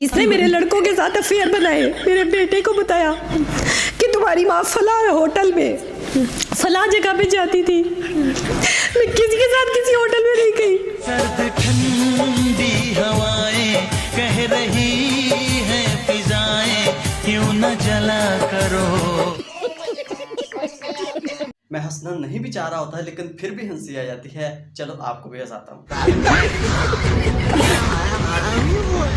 इसने मेरे लड़कों के साथ अफेयर बनाए, मेरे बेटे को बताया कि तुम्हारी माँ फला होटल में फला जगह पे जाती थी। मैं किसी के साथ किसी होटल में नहीं गई। सर्द ठंडी हवाएं कह रही है फिजाएं, क्यों न जला करो। मैं हंसना नहीं भी चाह रहा होता है लेकिन फिर भी हंसी आ जाती है। चलो आपको भी हंसाता हूँ।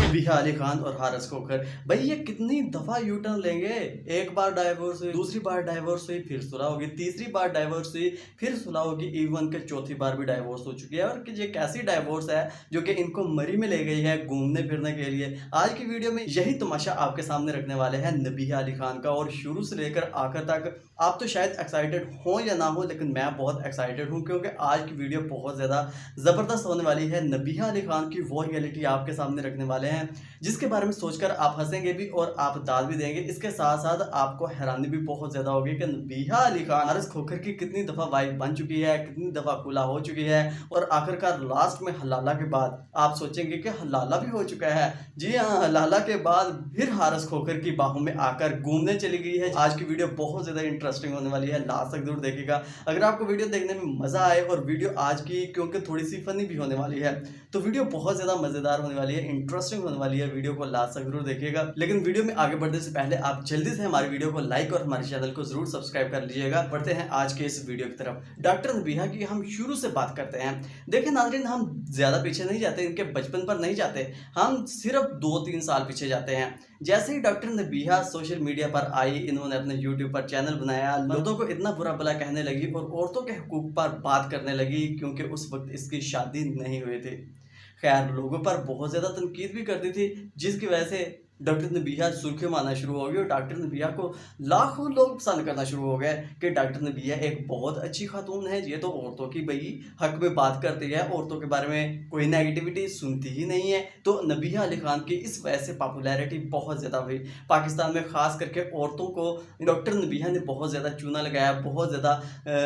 नबीहा अली खान और हारिस खोखर, भाई ये कितनी दफा यू टर्न लेंगे। एक बार डाइवोर्स हुई, दूसरी बार डाइवोर्स हुई, फिर सुलह होगी, तीसरी बार डाइवोर्स हुई, फिर सुलह होगी, इवन के चौथी बार भी डाइवोर्स हो चुकी है। और कि ये कैसी डाइवोर्स है जो कि इनको मरी में ले गई है घूमने फिरने के लिए। आज की वीडियो में यही तमाशा आपके सामने रखने वाले हैं नबीहा अली खान का, और शुरू से लेकर आखिर तक। आप तो शायद एक्साइटेड हो या ना हो, लेकिन मैं बहुत एक्साइटेड हूँ क्योंकि आज की वीडियो बहुत ज़्यादा ज़बरदस्त होने वाली है। नबीहा अली खान की वो रियलिटी आपके सामने रखने वाले हैं जिसके बारे में सोचकर आप हंसेंगे भी और आप दाद भी देंगे। इसके साथ साथ आपको हैरानी भी बहुत ज़्यादा होगी कि नबीहा अली खान हारिस खोखर की कितनी दफ़ा वाइफ बन चुकी है, कितनी दफ़ा खुला हो चुकी है, और आखिरकार लास्ट में हलाला के बाद आप सोचेंगे कि हलाला भी हो चुका है। जी हाँ, हलाला के बाद फिर हारिस खोखर की बाहों में आकर घूमने चली गई है। आज की वीडियो बहुत ज़्यादा इंटरेस्टिंग होने वाली है, लास्ट तक जरूर देखिएगा। अगर आपको वीडियो देखने में मज़ा आए, और वीडियो आज की क्योंकि थोड़ी सी फनी भी होने वाली है, तो वीडियो बहुत ज़्यादा मज़ेदार होने वाली है, इंटरेस्टिंग होने वाली है। वीडियो को लास्ट तक जरूर देखिएगा। लेकिन वीडियो में आगे बढ़ने से पहले आप जल्दी से हमारी वीडियो को लाइक और हमारे चैनल को जरूर सब्सक्राइब कर लीजिएगा। बढ़ते हैं आज के इस वीडियो की तरफ। डॉक्टर नबीहा की हम शुरू से बात करते हैं। देखिए नाज़रीन, हम ज़्यादा पीछे नहीं जाते, इनके बचपन पर नहीं जाते, हम सिर्फ 2-3 साल पीछे जाते हैं। जैसे ही डॉक्टर नबीहा सोशल मीडिया पर आई, इन्होंने अपने यूट्यूब पर चैनल बनाया, मर्दों को इतना बुरा भला कहने लगी और औरतों के हकूक पर बात करने लगी, क्योंकि उस वक्त इसकी शादी नहीं हुई थी। खैर, लोगों पर बहुत ज़्यादा तनकीद भी करती थी, जिसकी वजह से डॉक्टर नबीहा सुर्खियों में आना शुरू हो गई, और डॉक्टर नबीहा को लाखों लोग पसंद करना शुरू हो गए कि डॉक्टर नबीहा एक बहुत अच्छी खातून है। ये तो औरतों की भाई हक में बात करती है, औरतों के बारे में कोई नेगेटिविटी सुनती ही नहीं है। तो नबीहा अली खान की इस वजह से पॉपुलैरिटी बहुत ज़्यादा हुई पाकिस्तान में। ख़ास करके औरतों को डॉक्टर नबीहा ने बहुत ज़्यादा चूना लगाया, बहुत ज़्यादा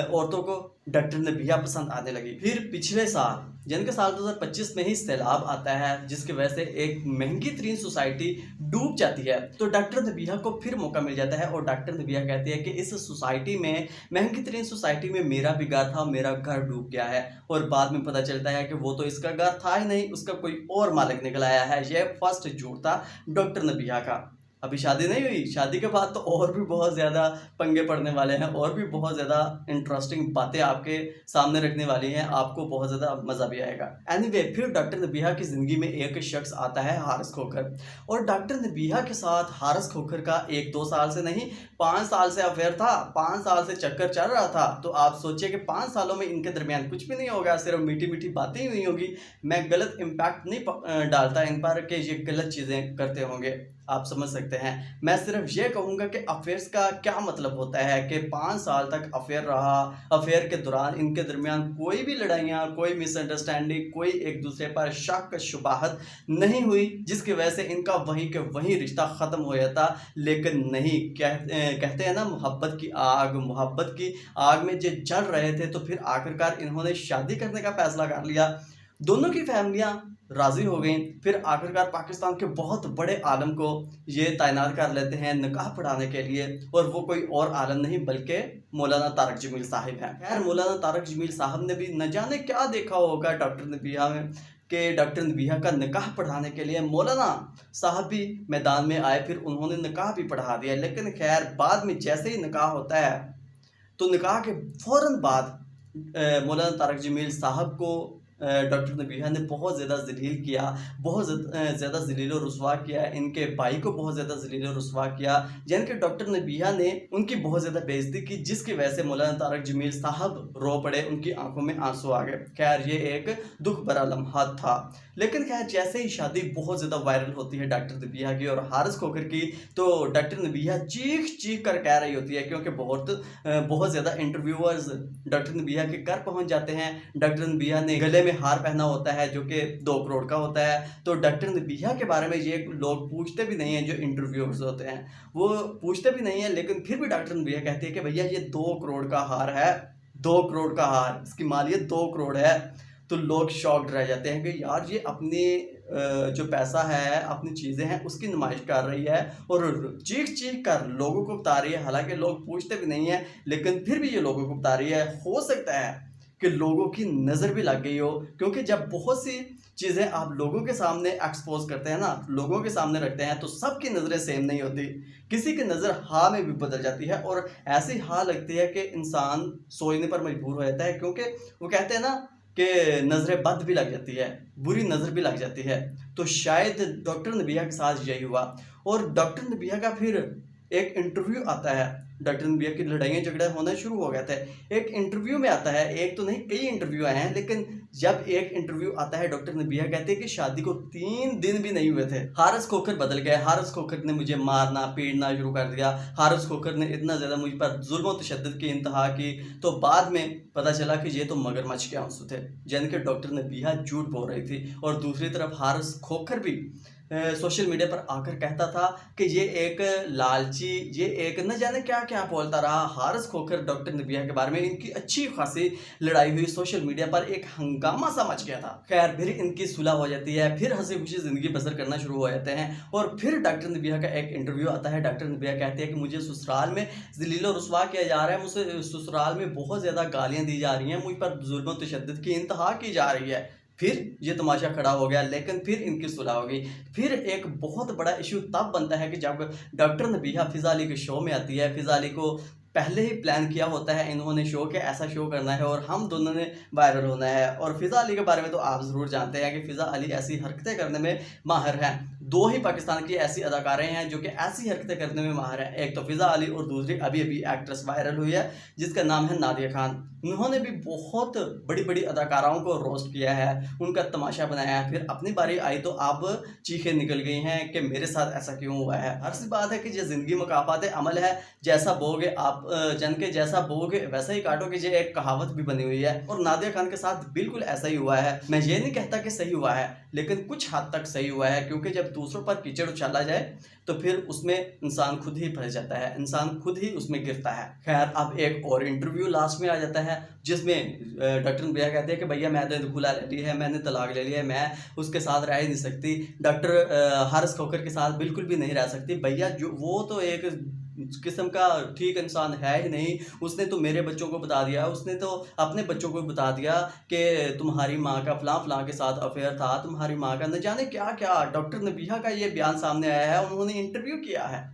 औरतों को डॉक्टर नबीहा पसंद आने लगी। फिर पिछले साल यानी कि साल 2025 में ही सैलाब आता है, जिसकी वजह से एक महंगी तरीन सोसाइटी डूब जाती है। तो डॉक्टर नबीहा को फिर मौका मिल जाता है, और डॉक्टर नबीहा कहती है कि इस सोसाइटी में, महंगी तरीन सोसाइटी में मेरा भी घर था, मेरा घर डूब गया है। और बाद में पता चलता है कि वो तो इसका घर था ही नहीं, उसका कोई और मालिक निकल आया है। यह फर्स्ट झूठ था डॉक्टर नबीहा का। अभी शादी नहीं हुई, शादी के बाद तो और भी बहुत ज़्यादा पंगे पड़ने वाले हैं, और भी बहुत ज़्यादा इंटरेस्टिंग बातें आपके सामने रखने वाली हैं, आपको बहुत ज़्यादा मज़ा भी आएगा। एनीवे, फिर डॉक्टर नबीहा की ज़िंदगी में एक शख्स आता है, हारिस खोखर। और डॉक्टर नबीहा के साथ हारिस खोखर का 1-2 साल से नहीं, 5 साल से अफेयर था, 5 साल से चक्कर चल रहा था। तो आप सोचिए कि 5 सालों में इनके दरमियान कुछ भी नहीं होगा, सिर्फ मीठी मीठी बातें ही हुई होगी। मैं गलत इम्पैक्ट नहीं डालता इन पर कि ये गलत चीज़ें करते होंगे, आप समझ सकते हैं। मैं सिर्फ ये कहूँगा कि अफेयर्स का क्या मतलब होता है कि 5 साल तक अफेयर रहा। अफेयर के दौरान इनके दरमियान कोई भी लड़ाइयाँ, कोई मिसअंडरस्टैंडिंग, कोई एक दूसरे पर शक शुबाहत नहीं हुई, जिसकी वजह से इनका वहीं के वहीं रिश्ता ख़त्म हो जाता। लेकिन नहीं, कहते हैं ना, मोहब्बत की आग में जो जल रहे थे, तो फिर आखिरकार इन्होंने शादी करने का फैसला कर लिया। दोनों की फैमिलियां राज़ी हो गई। फिर आखिरकार पाकिस्तान के बहुत बड़े आलम को ये तैनात कर लेते हैं निकाह पढ़ाने के लिए, और वो कोई और आलम नहीं बल्कि मौलाना तारक जमील साहिब हैं। खैर, मौलाना तारक जमील साहब ने भी न जाने क्या देखा होगा डॉक्टर नबीहा में कि डॉक्टर नबीहा का निकाह पढ़ाने के लिए मौलाना साहब भी मैदान में आए। फिर उन्होंने निकाह भी पढ़ा दिया। लेकिन खैर, बाद में जैसे ही निकाह होता है, तो निकाह के फ़ौरन बाद मौलाना तारक जमील साहब को डॉक्टर नबीहा ने बहुत ज़्यादा ज़लील किया, बहुत ज़्यादा ज़लील और रुसवा किया। इनके भाई को बहुत ज़्यादा ज़लील और रुसवा किया, यानी कि डॉक्टर नबीहा ने उनकी बहुत ज़्यादा बेइज्जती की, जिसकी वजह से मौलाना तारक जमील साहब रो पड़े, उनकी आंखों में आंसू आ गए। खैर, ये एक दुख भरा लम्हा था। लेकिन खैर, जैसे ही शादी बहुत ज़्यादा वायरल होती है डॉक्टर नबीहा की और हारिस खोखर की, तो डॉक्टर नबीहा चीख चीख कर कह रही होती है, क्योंकि बहुत ज़्यादा इंटरव्यूअर्स डॉक्टर नबीहा के घर पहुँच जाते हैं। डॉक्टर नबीहा ने गले में हार पहना होता है जो कि 2 करोड़ का होता है। तो डॉक्टर नबीहा के बारे में ये लोग पूछते भी नहीं हैं, जो इंटरव्यूअर्स होते हैं वो पूछते भी नहीं है। लेकिन फिर भी डॉक्टर नबीहा कहती है कि भैया ये 2 करोड़ का हार है, 2 करोड़ का हार, इसकी मालियत 2 करोड़ है। तो लोग शॉक्ड रह जाते हैं कि यार ये अपने जो पैसा है, अपनी चीज़ें हैं, उसकी नुमाइश कर रही है और चीख चीख कर लोगों को बता रही है। हालांकि लोग पूछते भी नहीं हैं, लेकिन फिर भी ये लोगों को बता रही है। हो सकता है कि लोगों की नज़र भी लग गई हो, क्योंकि जब बहुत सी चीज़ें आप लोगों के सामने एक्सपोज करते हैं ना, लोगों के सामने रखते हैं, तो सबकी नज़रें सेम नहीं होती। किसी की नज़र हाँ में भी बदल जाती है और ऐसी हाँ लगती है कि इंसान सोचने पर मजबूर हो जाता है, क्योंकि वो कहते हैं ना कि नज़रें बद भी लग जाती है, बुरी नज़र भी लग जाती है। तो शायद डॉक्टर नबिया के साथ यही हुआ। और डॉक्टर नबिया का फिर एक इंटरव्यू आता है। डॉक्टर नबिया की लड़ाइयाँ झगड़े होना शुरू हो गए थे। एक इंटरव्यू में आता है, एक तो नहीं कई इंटरव्यू आए हैं, लेकिन जब एक इंटरव्यू आता है डॉक्टर नबिया कहते हैं कि शादी को 3 दिन भी नहीं हुए थे, हारिस खोखर बदल गए। हारिस खोखर ने मुझे मारना पीटना शुरू कर दिया। हारिस खोखर ने इतना ज़्यादा मुझ पर जुल्म और तशद्दुद की इंतहा की। तो बाद में पता चला कि ये तो मगरमच्छ के आंसू थे, जिनके डॉक्टर नबिया झूठ बोल रही थी। और दूसरी तरफ हारिस खोखर भी सोशल मीडिया पर आकर कहता था कि ये एक लालची, ये एक न जाने क्या क्या बोलता रहा। हारिस खोखर डॉक्टर नबिया के बारे में इनकी अच्छी खासी लड़ाई हुई, सोशल मीडिया पर एक हंगामा सा मच गया था। खैर फिर इनकी सुलह हो जाती है, फिर हंसी खुशी ज़िंदगी बसर करना शुरू हो जाते हैं। और फिर डॉक्टर नबिया का एक इंटरव्यू आता है। डॉक्टर नबिया कहते हैं कि मुझे ससुराल में ज़लील और रुसवा किया जा रहा है, मुझे ससुराल में बहुत ज़्यादा गालियाँ दी जा रही हैं, मुझ पर जुल्म और तशद्दुद की इंतहा की जा रही है। फिर ये तमाशा खड़ा हो गया, लेकिन फिर इनकी सुलह हो गई। फिर एक बहुत बड़ा इशू तब बनता है कि जब डॉक्टर नबिया फ़िज़ा अली के शो में आती है। फ़िज़ा अली को पहले ही प्लान किया होता है इन्होंने शो के ऐसा शो करना है और हम दोनों ने वायरल होना है। और फ़िज़ा अली के बारे में तो आप ज़रूर जानते हैं कि फ़िज़ा अली ऐसी हरकतें करने में माहिर हैं। 2 ही पाकिस्तान की ऐसी अदाकारें हैं जो कि ऐसी हरकतें करने में माहिर हैं, एक तो फ़िज़ा अली और दूसरी अभी अभी एक्ट्रेस वायरल हुई है जिसका नाम है नादिया खान। उन्होंने भी बहुत बड़ी बड़ी अदाकाराओं को रोस्ट किया है, उनका तमाशा बनाया है। फिर अपनी बारी आई तो अब चीखें निकल गई हैं कि मेरे साथ ऐसा क्यों हुआ है। हर सी बात है कि ये ज़िंदगी मुकाफ़ात अमल है, जैसा बोगे आप जन के जैसा बोगे वैसा ही काटोगे, ये एक कहावत भी बनी हुई है। और नादिया खान के साथ बिल्कुल ऐसा ही हुआ है। मैं ये नहीं कहता कि सही हुआ है, लेकिन कुछ हद तक सही हुआ है, क्योंकि जब दूसरों पर कीचड़ उछाला जाए तो फिर उसमें इंसान खुद ही फंस जाता है, इंसान खुद ही उसमें गिरता है। खैर अब एक और इंटरव्यू लास्ट में आ जाता है जिसमें डॉक्टर नबिया कहते हैं कि भैया मैं तो खुला ले ली है, मैंने तलाक ले लिया है, मैं उसके साथ रह ही नहीं सकती। डॉक्टर हारिस खोखर के साथ बिल्कुल भी नहीं रह सकती। भैया जो वो तो एक किस्म का ठीक इंसान है ही नहीं। उसने तो मेरे बच्चों को बता दिया, उसने तो अपने बच्चों को बता दिया कि तुम्हारी माँ का फलां फलां के साथ अफेयर था, तुम्हारी माँ का न जाने क्या क्या। डॉक्टर नबिया का ये बयान सामने आया है, उन्होंने इंटरव्यू किया है,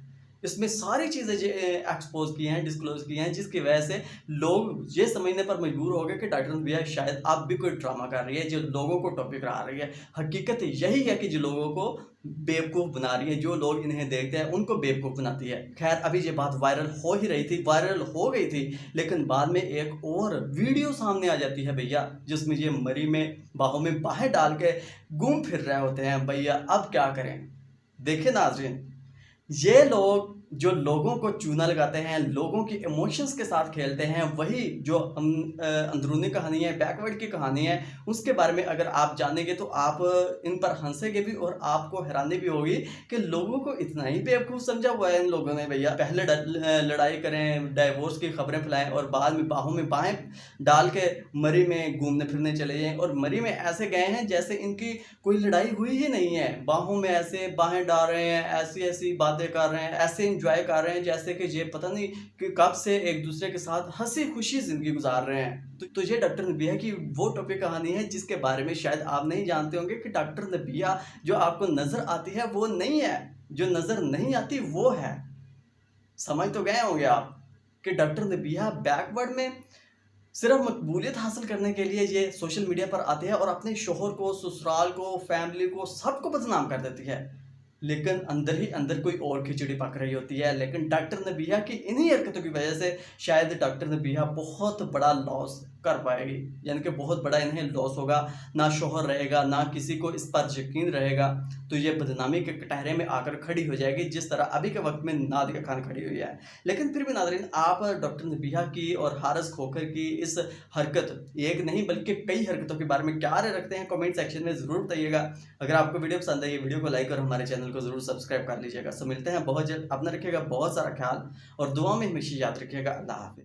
इसमें सारी चीज़ें एक्सपोज की हैं, डिस्क्लोज की हैं, जिसकी वजह से लोग ये समझने पर मजबूर हो गए कि डॉक्टर नबिया शायद अब भी कोई ड्रामा कर रही है, जो लोगों को टॉपिक रहा रही है। हकीकत यही है कि जो लोगों को बेवकूफ़ बना रही है, जो लोग इन्हें देखते हैं उनको बेवकूफ़ बनाती है। खैर अभी ये बात वायरल हो ही रही थी, वायरल हो गई थी, लेकिन बाद में एक और वीडियो सामने आ जाती है भैया, जिसमें ये मरी में बाहों में बाहें डाल के घूम फिर रहे होते हैं। भैया अब क्या करें। देखिए नाज़रीन, ये लोग जो लोगों को चूना लगाते हैं, लोगों की इमोशंस के साथ खेलते हैं, वही जो अंदरूनी कहानी है, बैकवर्ड की कहानी है, उसके बारे में अगर आप जानेंगे तो आप इन पर हंसेंगे भी और आपको हैरानी भी होगी कि लोगों को इतना ही बेवकूफ़ समझा हुआ है इन लोगों ने। भैया पहले लड़ाई करें, डाइवोर्स की खबरें फैलाएं और बाद में बाहों में बाहें डाल के मरी में घूमने फिरने चले जाएँ और मरी में ऐसे गए हैं जैसे इनकी कोई लड़ाई हुई ही नहीं है। बाहों में ऐसे बाहें डाल रहे हैं, ऐसी ऐसी बातें कर रहे हैं, ऐसे एंजॉय कर रहे हैं जैसे कि ये पता नहीं कि कब से एक दूसरे के साथ हंसी खुशी ज़िंदगी गुजार रहे हैं। तो ये डॉक्टर नबिया की वो टॉपिक कहानी है जिसके बारे में शायद आप नहीं जानते होंगे कि डॉक्टर नबिया जो आपको नज़र आती है वो नहीं है, जो नज़र नहीं आती वो है। समझ तो गए होंगे आप कि डॉक्टर नबिया बैकवर्ड में सिर्फ मकबूलियत हासिल करने के लिए ये सोशल मीडिया पर आते हैं और अपने शोहर को, ससुराल को, फैमिली को, सबको बदनाम कर देती है, लेकिन अंदर ही अंदर कोई और खिचड़ी पक रही होती है। लेकिन डॉक्टर नबिया की इन्हीं हरकतों की वजह से शायद डॉक्टर नबिया बहुत बड़ा लॉस कर पाएगी, यानी कि बहुत बड़ा इन्हें लॉस होगा। ना शोहर रहेगा, ना किसी को इस पर यकीन रहेगा, तो ये बदनामी के कटहरे में आकर खड़ी हो जाएगी, जिस तरह अभी के वक्त में नादिया खान खड़ी हुई है। लेकिन फिर भी नाज़रीन, आप डॉक्टर नबिया की और हारिस खोखर की इस हरकत, एक नहीं बल्कि कई हरकतों के बारे में क्या राय रखते हैं, कमेंट सेक्शन में ज़रूर बताइएगा। अगर आपको वीडियो पसंद आई, वीडियो को लाइक और हमारे चैनल को ज़रूर सब्सक्राइब कर लीजिएगा। सो मिलते हैं बहुत जल्द, अपना रखिएगा बहुत सारा ख्याल और दुआ में हमेशा याद रखिएगा। अल्लाह हाफ़िज़।